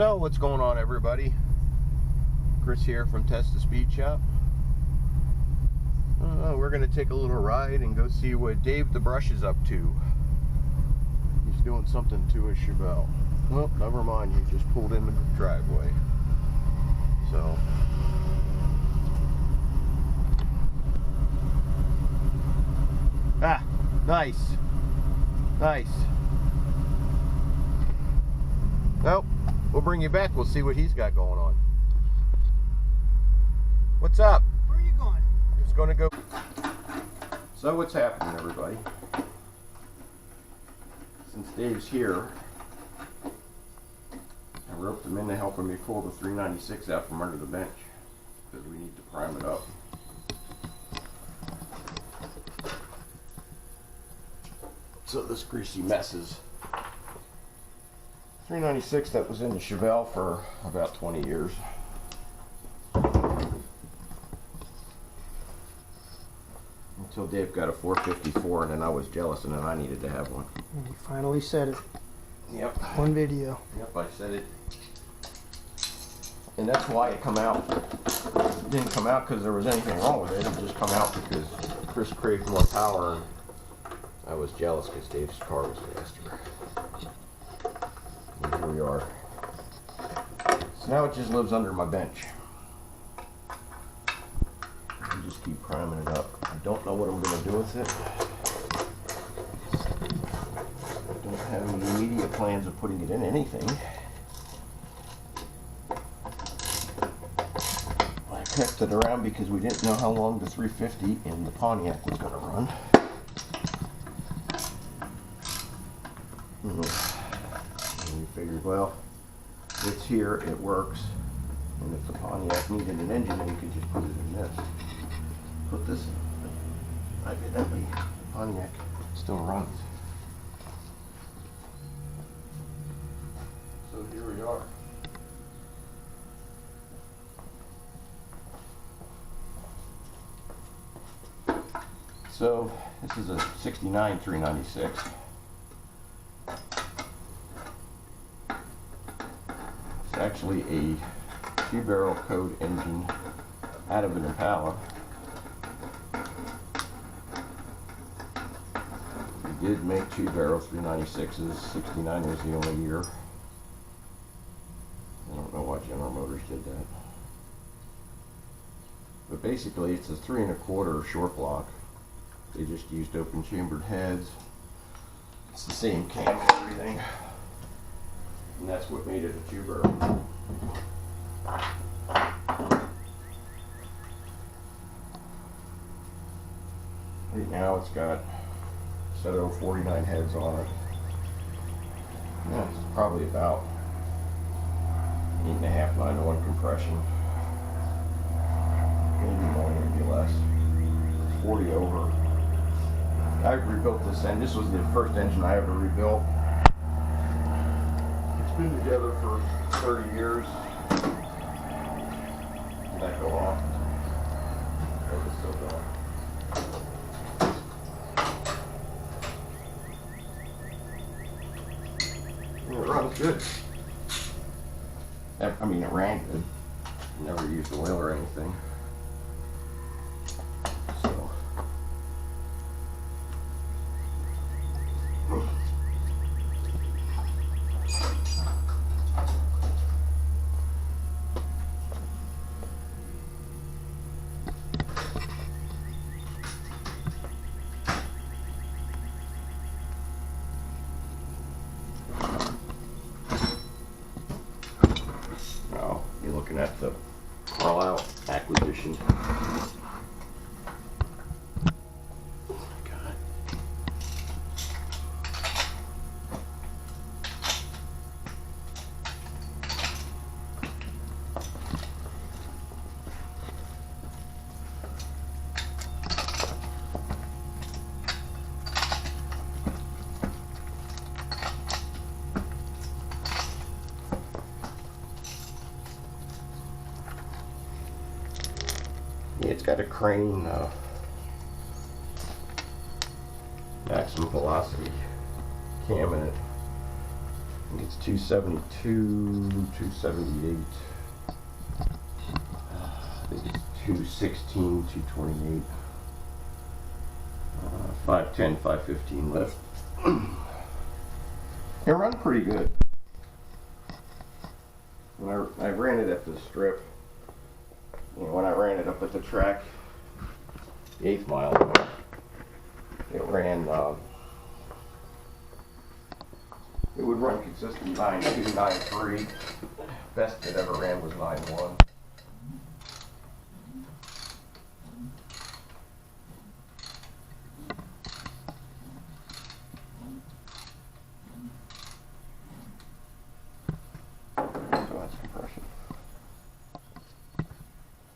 So, what's going on, everybody? Chris here from Testa Speed Shop. We're going to take a little ride and go see what Dave the Brush is up to. He's doing something to his Chevelle. Well, never mind, he just pulled in the driveway. So, nice. Nice. Well, we'll bring you back. We'll see what he's got going on. What's up? Where are you going? Just going to go. So what's happening, everybody? Since Dave's here, I roped him in to help me pull the 396 out from under the bench because we need to prime it up. So this greasy mess is 396 that was in the Chevelle for about 20 years. Until Dave got a 454 and then I was jealous and then I needed to have one. And you finally said it. Yep. On video. Yep, I said it. And that's why it come out. It didn't come out because there was anything wrong with it. It just come out because Chris craved more power and I was jealous because Dave's car was faster. And here we are. So now it just lives under my bench. I just keep priming it up. I don't know what I'm going to do with it. I don't have any immediate plans of putting it in anything. I kept it around because we didn't know how long the 350 in the Pontiac was going to run. And we figured, well, it's here, it works, and if the Pontiac needed an engine, then you could just put it in this. Put this in. Evidently, the Pontiac still runs. So here we are. So this is a 69 396. It's actually a 2-barrel code engine out of an Impala. We did make 2-barrel 396s. 69 was the only year. I don't know why General Motors did that. But basically it's a 3 1/4 short block. They just used open chambered heads. It's the same cam and everything. And that's what made it a 2-barrel. Right now it's got a set of 49 heads on it. Yeah, it's probably about 8.5, 9 to 1 compression. Maybe more, maybe less. It's 40 over. I rebuilt this end. This was the first engine I ever rebuilt. It's been together for 30 years. Did that go off? Oh, it's still going. It runs good. I mean, it ran good. Never used oil or anything. So. Now, you're looking at the Carlisle acquisition. It's got a crane maximum velocity cam in it. think it's 272, 278. I think it's 216, 228. 510, 515 lift. It run pretty good. When I ran it at the strip, you know, when I ran it up at the track, the 8th mile, it ran, it would run consistent 9.2, 9.3. Best it ever ran was 9.1. So that's compression.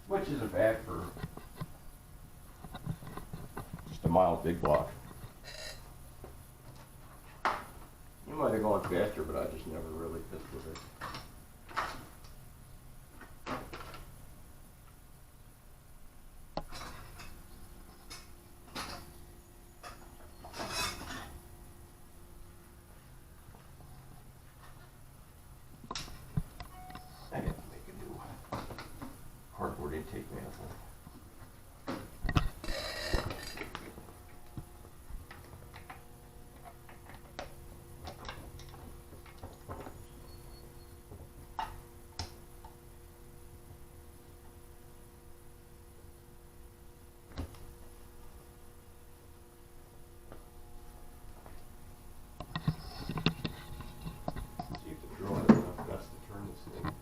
Which isn't bad for just a mild big block. You might have gone faster, but I just never really pissed with it. I got to make a new cardboard intake manifold. See if the drill has enough guts to turn this thing.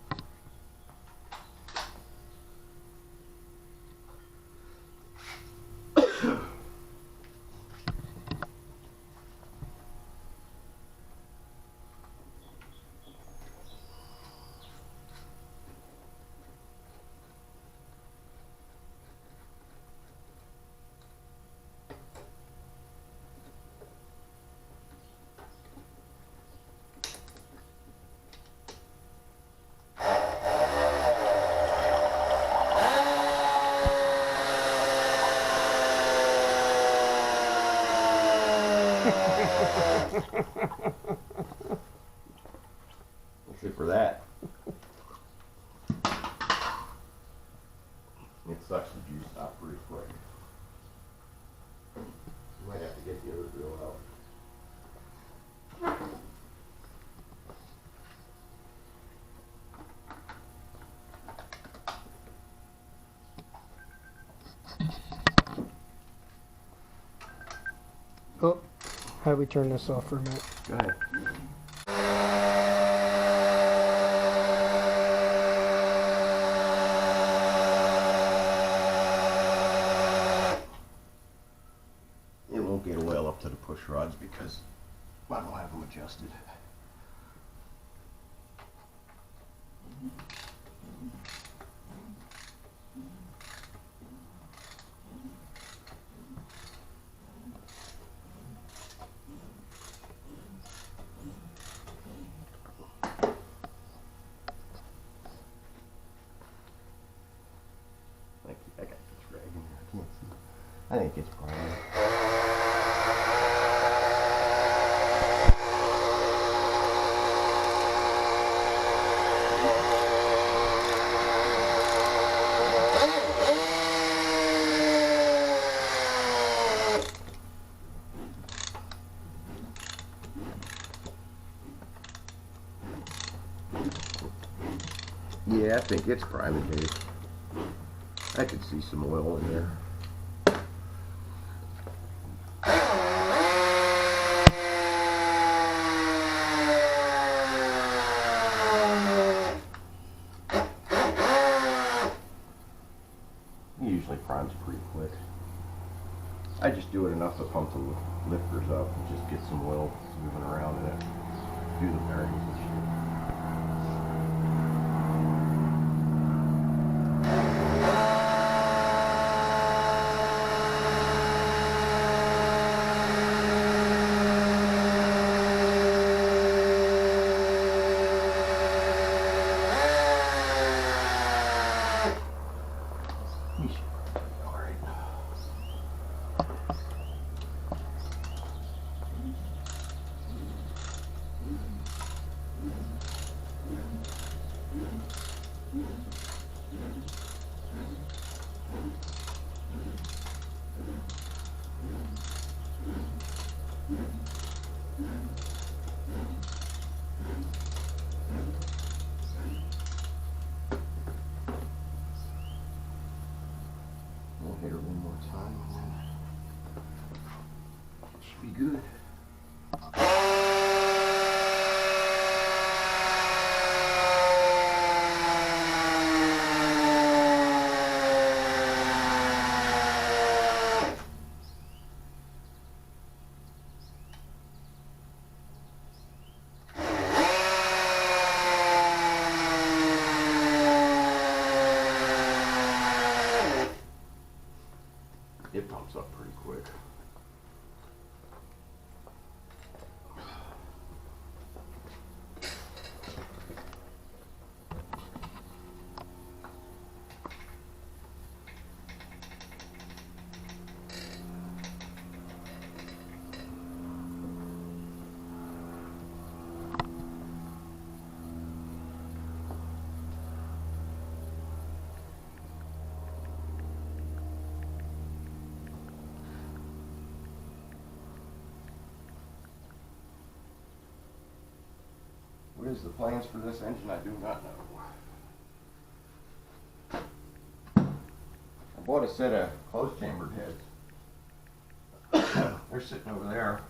That's it for that. It sucks the juice out pretty quick. You might have to get the other drill out. Oh, how do we turn this off for a minute? Go ahead. It won't get oil up to the push rods because I don't have them adjusted. I got this rag in here. I can't see. I think it's primary. Yeah, I think it's priming, Dave. I could see some oil in there. It usually primes pretty quick. I just do it enough to pump the lifters up and just get some oil moving around in it. Do the bearings and shit. It pumps up pretty quick. What is the plans for this engine? I do not know. I bought a set of closed chambered heads. They're sitting over there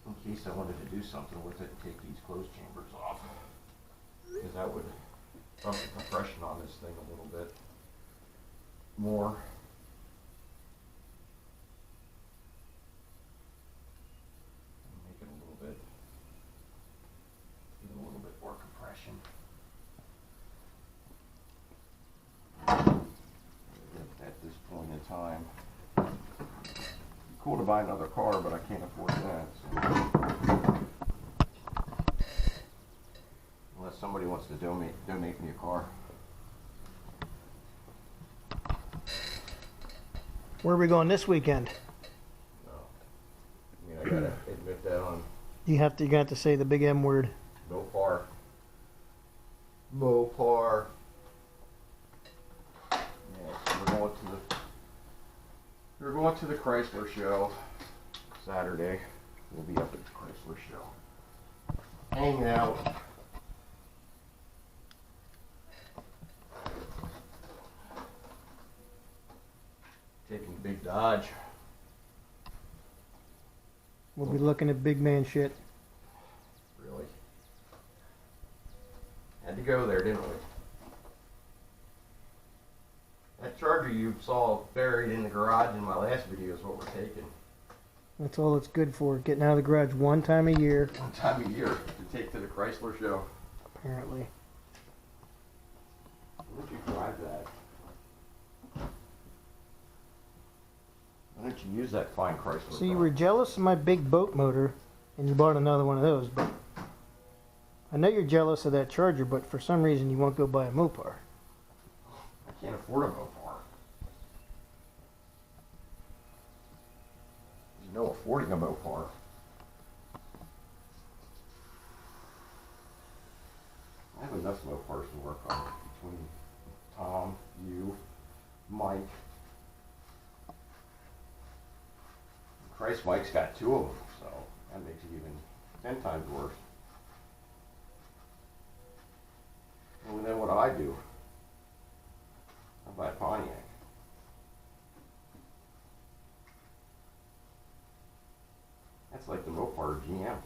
in case I wanted to do something with it and take these closed chambers off. Because that would bump the compression on this thing a little bit more. Make it a little bit more compression. At this point in time, cool to buy another car, but I can't afford that. So. Unless somebody wants to donate me a car. Where are we going this weekend? No. I mean, I gotta admit that on You're gonna have to say the big M word. Mopar. Mopar. Yeah, so we're going to the Chrysler show Saturday. We'll be up at the Chrysler show, hanging out. Taking big Dodge. We'll be looking at big man shit. Really? Had to go there, didn't we? That Charger you saw buried in the garage in my last video is what we're taking. That's all it's good for. Getting out of the garage one time a year. One time a year to take to the Chrysler show. Apparently. Why don't you drive that? Why don't you use that fine Chrysler? So you were jealous of my big boat motor, and you bought another one of those, but I know you're jealous of that Charger, but for some reason you won't go buy a Mopar. I can't afford a Mopar. There's no affording a Mopar. I have enough Mopars to work on between Tom, you, Mike. Christ, Mike's got 2 of them, so that makes it even 10 times worse. And then what do I do? I buy a Pontiac. That's like the Mopar GM.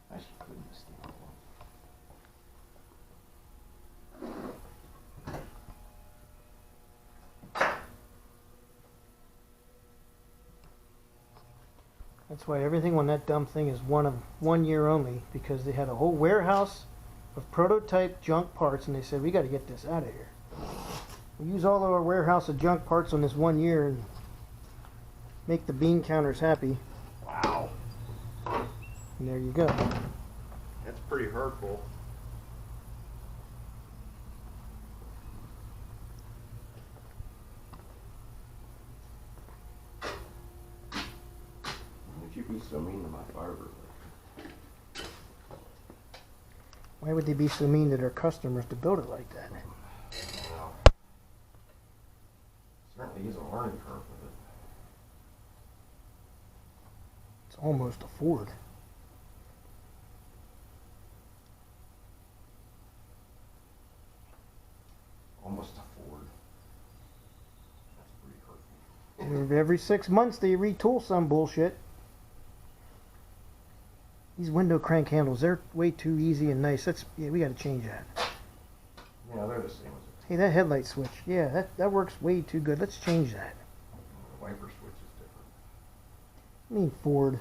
I should put this thing on. That's why everything on that dumb thing is 1 year only, because they had a whole warehouse of prototype junk parts, and they said, we got to get this out of here. We use all of our warehouse of junk parts on this 1 year and make the bean counters happy. Wow. And there you go. That's pretty hurtful. Would you be so mean to my fibers? Why would they be so mean to their customers to build it like that? Well, certainly is a learning curve with it. It's almost a Ford. Almost a Ford. That's pretty hurtful. Every 6 months they retool some bullshit. These window crank handles, they're way too easy and nice. Yeah, we gotta change that. Yeah, they're the same as Hey, that headlight switch, yeah, that works way too good. Let's change that. the wiper switch is different. I mean Ford.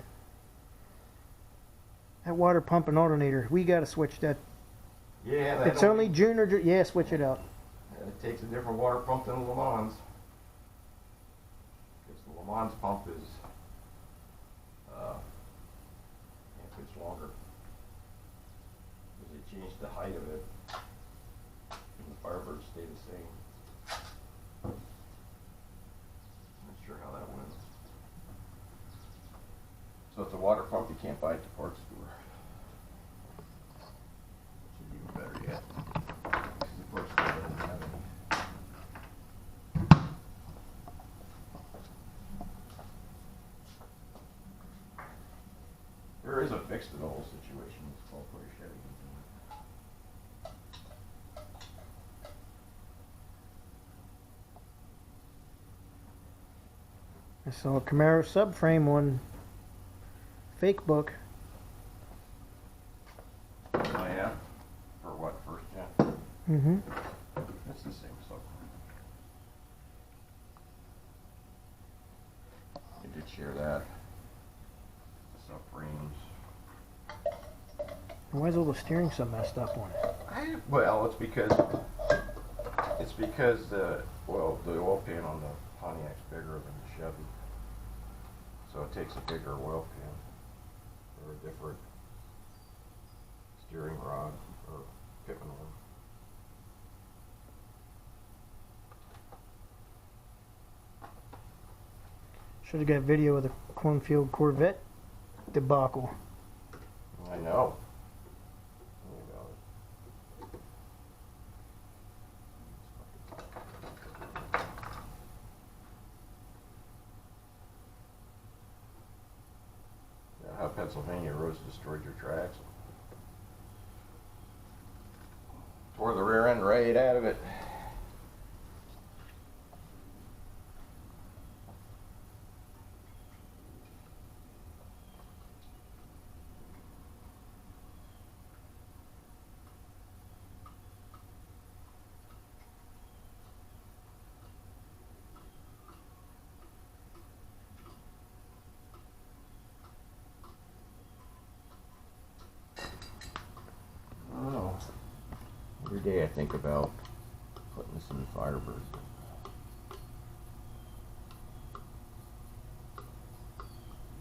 That water pump and alternator, we gotta switch that. Yeah, It's only June or yeah, switch it out. It takes a different water pump than the Le Mans. Because the Le Mans pump is it's longer. Because they changed the height of it. And the Firebirds stay the same. Not sure how that went. So it's a water pump you can't buy at the parts store. Which is even better yet. Because the parts store doesn't have any. There is a fix to the whole situation. It's called put a Chevy into it. I saw a Camaro subframe on Facebook. Oh yeah? For what, first gen? Mm-hmm. It's the same stuff. You did share that. Subframes. Why is all the steering so messed up on it? Well, it's because the oil pan on the Pontiac's bigger than the Chevy. So it takes a bigger oil pan or a different steering rod or pippin arm. Should have got video of the Cornfield Corvette debacle. I know. How Pennsylvania roads destroyed your tracks. Tore the rear end right out of it. Oh, every day I think about putting this in the Firebird.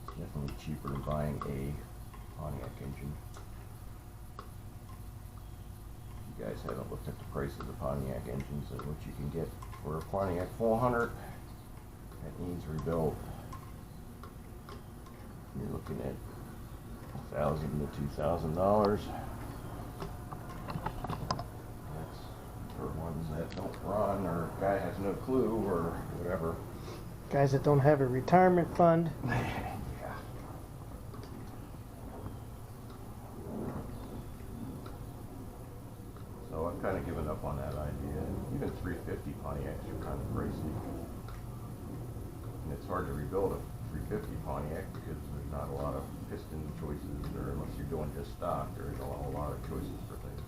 It's definitely cheaper than buying a Pontiac engine. If you guys haven't looked at the prices of Pontiac engines and what you can get for a Pontiac 400 that needs rebuilt, you're looking at $1,000 to $2,000. That's for ones that don't run, or a guy has no clue, or whatever. Guys that don't have a retirement fund. Yeah. So I've kind of given up on that idea. Even 350 Pontiacs are kind of pricey. And it's hard to rebuild a 350 Pontiac because there's not a lot of piston choices, or unless you're doing just stock, there isn't a whole lot of choices for things.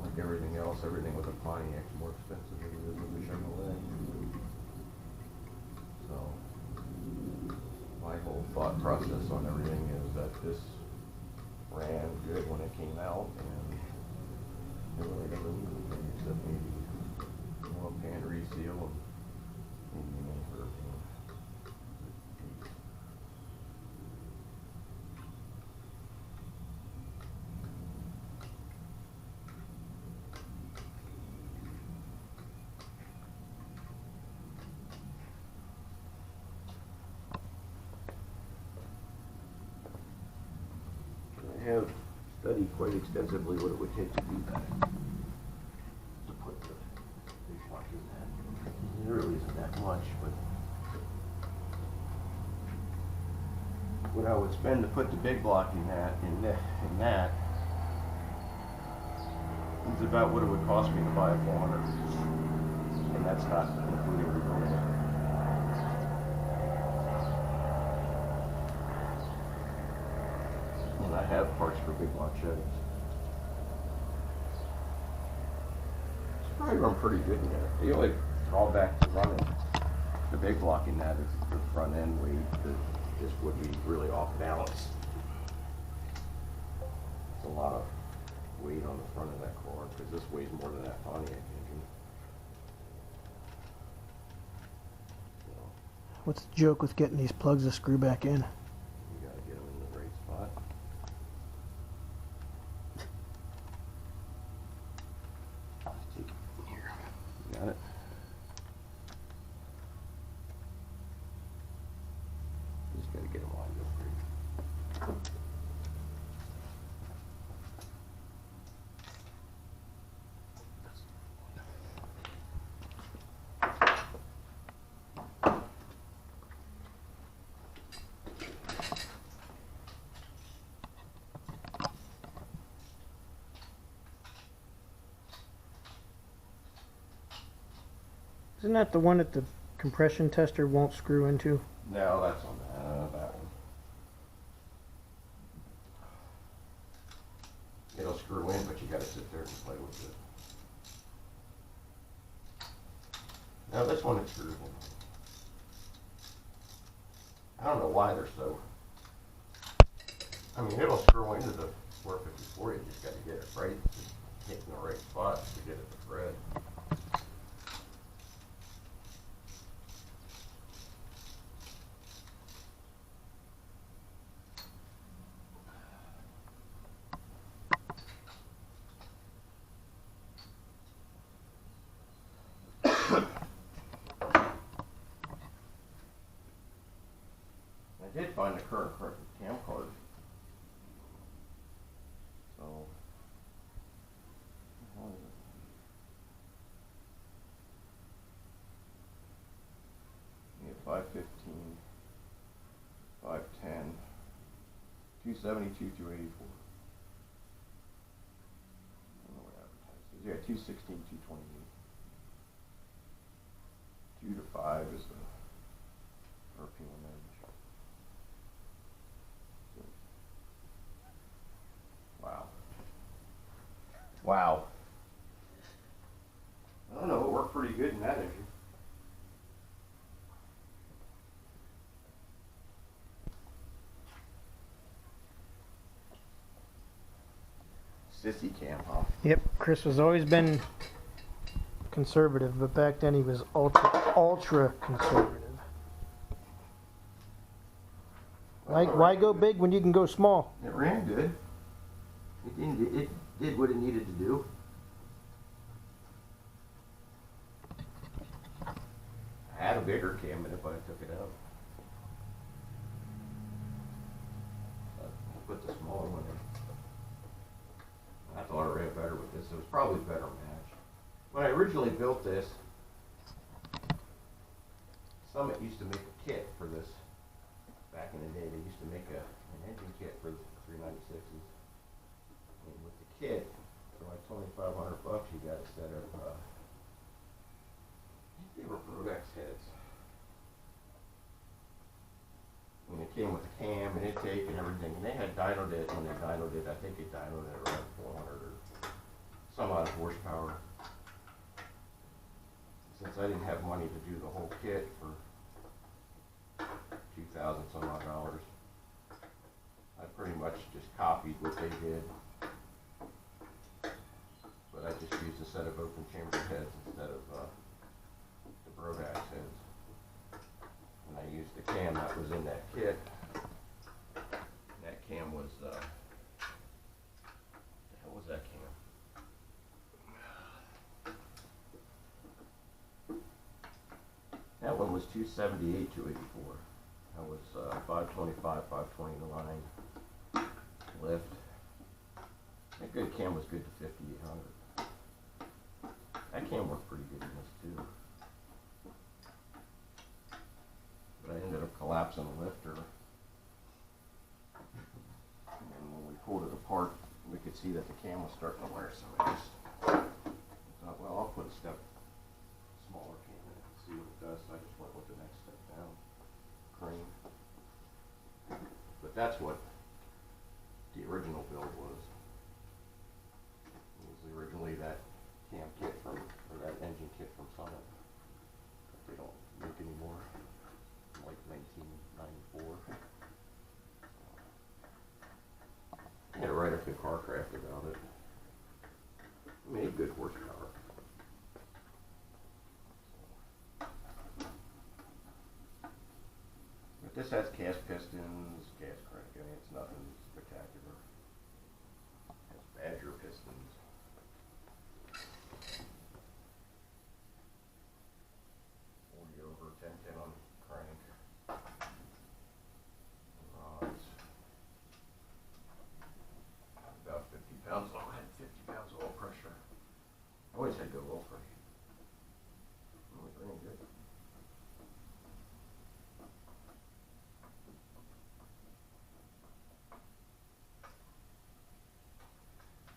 Like everything else, everything with a Pontiac is more expensive than it is with a Chevrolet. So my whole thought process on everything is that this ran good when it came out, and it really doesn't need anything except maybe oil pan reseal and maybe an anchor. I have studied quite extensively what it would take to do that. To put the dishwasher in that. There really isn't that much, but what I would spend to put the big block in that is about what it would cost me to buy a 400. And that's not including rebuilding it. And I have parts for big block Chevys. It's probably run pretty good in there. The only drawback to running the big block in that is the front end weight just would be really off balance. It's a lot of weight on the front of that car because this weighs more than that Pontiac engine. So, What's the joke with getting these plugs to screw back in? you gotta get them in the right spot. Here, you got it. Just gotta get them lined up pretty. Isn't that the one that the compression tester won't screw into? No, that's on that one. It'll screw in, but you gotta sit there and play with it. Now this one it screws in. I don't know why they're so. I mean, it'll screw into the 454. You just gotta get it right, hit in the right spot to get it to thread. I did find the current cam card. So, what is it? Yeah, 515, 510, 272, 284. I don't know what advertised is. Yeah, 216, 228. 2 to 5 is the RPM edge. Wow. Wow. I don't know, it worked pretty good in that engine. Sissy cam, huh? Yep, Chris has always been conservative, but back then he was ultra conservative. Why go big when you can go small? It ran good. It did what it needed to do. I had a bigger cam, but if I took it out, I put the smaller one in. I thought it ran better with this. It was probably a better match. When I originally built this, Summit used to make a kit for this. Back in the day, they used to make an engine kit for the 396s. And with the kit, for like $2,500, you got a set of, they were Brodex heads. And it came with a cam and intake and everything. And they had dynoed it when they dynoed it. I think they dynoed it around 400 or some odd horsepower. Since I didn't have money to do the whole kit for 2,000 some odd dollars, I pretty much just copied what they did. But I just used a set of open chamber heads instead of the Brodex heads. And I used the cam that was in that kit. That cam was, the hell was that cam? That one was 278, 284. That was 525, 520 the line lift. That good cam was good to 5,800. That cam worked pretty good in this too. But I ended up collapsing the lifter apart, we could see that the cam was starting to wear, so I just thought, well, I'll put a step smaller cam in it and see what it does. So I just went with the next step down, crane. But that's what the original build was. It was originally that cam kit from, or that engine kit from Summit that they don't make anymore, from like 1994. I had to write up the car craft about it. Made good horsepower. But this has cast pistons, gas crank. I mean, it's nothing spectacular. It has Badger pistons. 40 over 1010 on crank. Rods. About 50 pounds. Oh, I had 50 pounds of oil pressure. I always had good oil pressure. It was really good.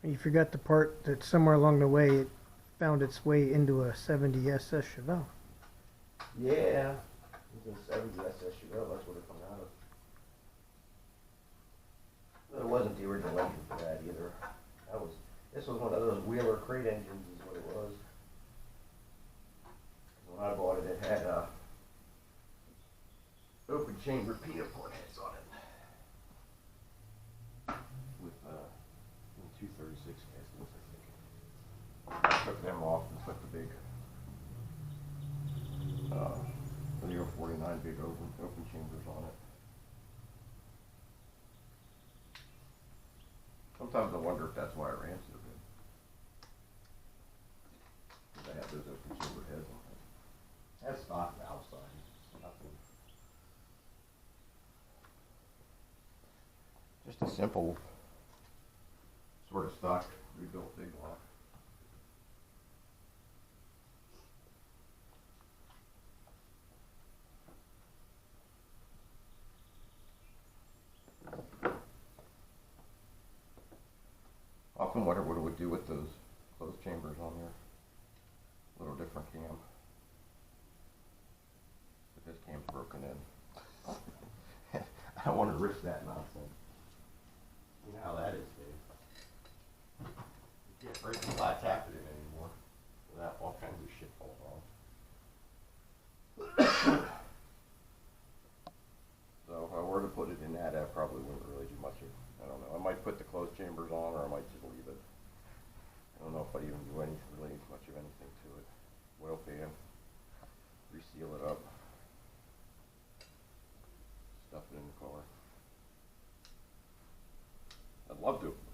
You forgot the part that somewhere along the way it found its way into a 70 SS Chevelle. Yeah. It was a 70 SS Chevelle. That's what it come out of. But it wasn't the original engine for that either. This was one of those Wheeler crate engines is what it was. When I bought it, it had open chamber peanut port heads on it. With 236 castings, I think. I took them off and put the big, the 049 big open chambers on it. Sometimes I wonder if that's why it ran so good. Because I have those open chamber heads on it. That's stock valve size. Nothing. Just a simple sort of stock rebuilt big block. Often wonder what it would do with those closed chambers on there. A little different cam. But this cam's broken in. I don't want to risk that nonsense. You know how that is, Dave. You can't break the flat tap it in anymore without all kinds of shit falling off. So if I were to put it in that, I probably wouldn't really do much of, I don't know. I might put the closed chambers on, or I might just leave it. I don't know if I'd even do really much of anything to it. Oil pan, reseal it up, stuff it in the car.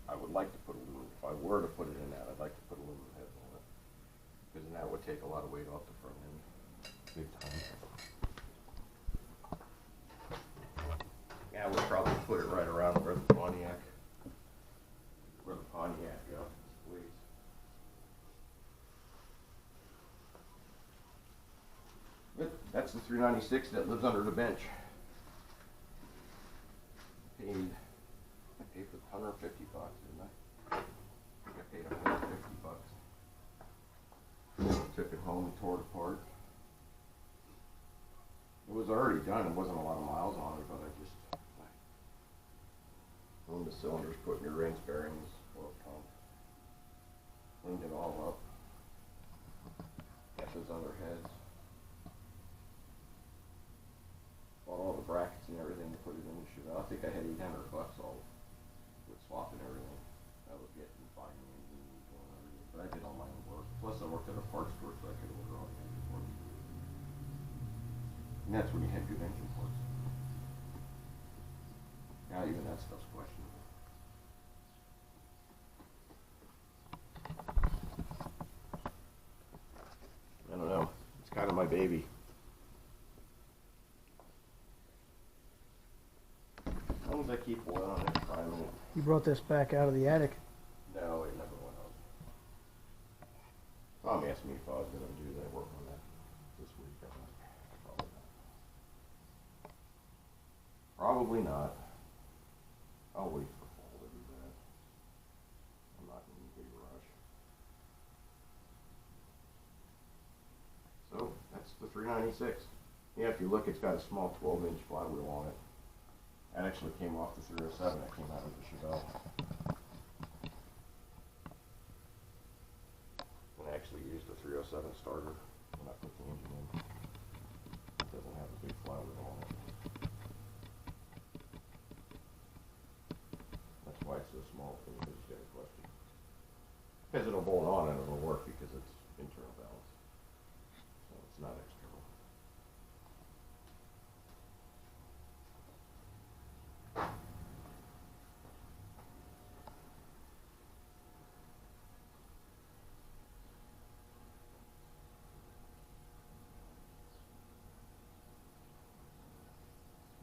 I would like to put aluminum, if I were to put it in that, I'd like to put aluminum heads on it. Because then that would take a lot of weight off the front end, big time. Yeah, I would probably put it right around where the Pontiac squeeze. But that's the 396 that lives under the bench. I paid for $150, didn't I? I think I paid $150. Took it home and tore it apart. It was already done. It wasn't a lot of miles on it, but I just cleaned the cylinders, put new rings, bearings, oil pump, cleaned it all up. Got those other heads. Bought all the brackets and everything to put it in the Chevelle. I think I had $800 all with swapping everything. I was getting finding engine and doing everything, but I did all my own work. Plus, I worked at a parts store, so I could order all the engine parts. And that's when you had good engine parts. Now even that stuff's questionable. I don't know. It's kind of my baby. As long as I keep oil on it, priming it. You brought this back out of the attic. No, it never went up. Tom asked me if I was going to do that work on that this week. I'm like, probably not. I'll wait for fall to do that. 96. Yeah, if you look, it's got a small 12-inch flywheel on it. That actually came off the 307 that came out of the Chevelle. And I actually used the 307 starter when I put the engine in. It doesn't have a big flywheel on it. That's why it's so small for me, just got a question. Because it'll bolt on and it'll work because it's internal balance. So it's not external.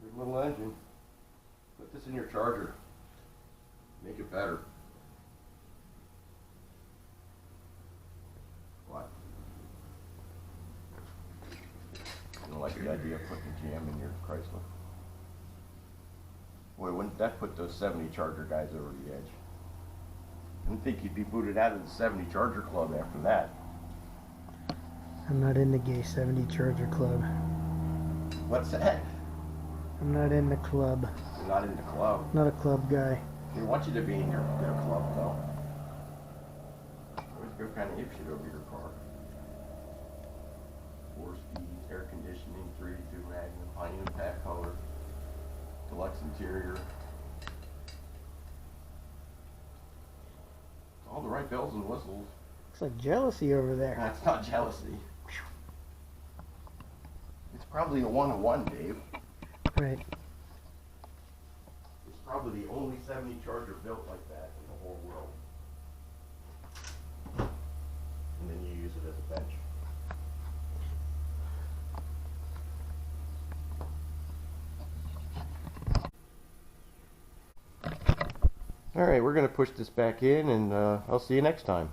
Good little engine. Put this in your charger. Make it better. What? You don't like the idea of putting a jam in your Chrysler? Boy, wouldn't that put those 70 Charger guys over the edge? I didn't think you'd be booted out of the 70 Charger Club after that. I'm not in the gay 70 Charger Club. What's that? I'm not in the club. You're not in the club. Not a club guy. They want you to be in their club, though. Always go kind of apeshit over your car. 4 speeds, air conditioning, 382 Magnum, high impact color, deluxe interior. All the right bells and whistles. Looks like jealousy over there. That's not jealousy. It's probably a 1-to-1, Dave. Right. It's probably the only 70 Charger built like that in the whole world. And then you use it as a bench. All right, we're going to push this back in, and I'll see you next time.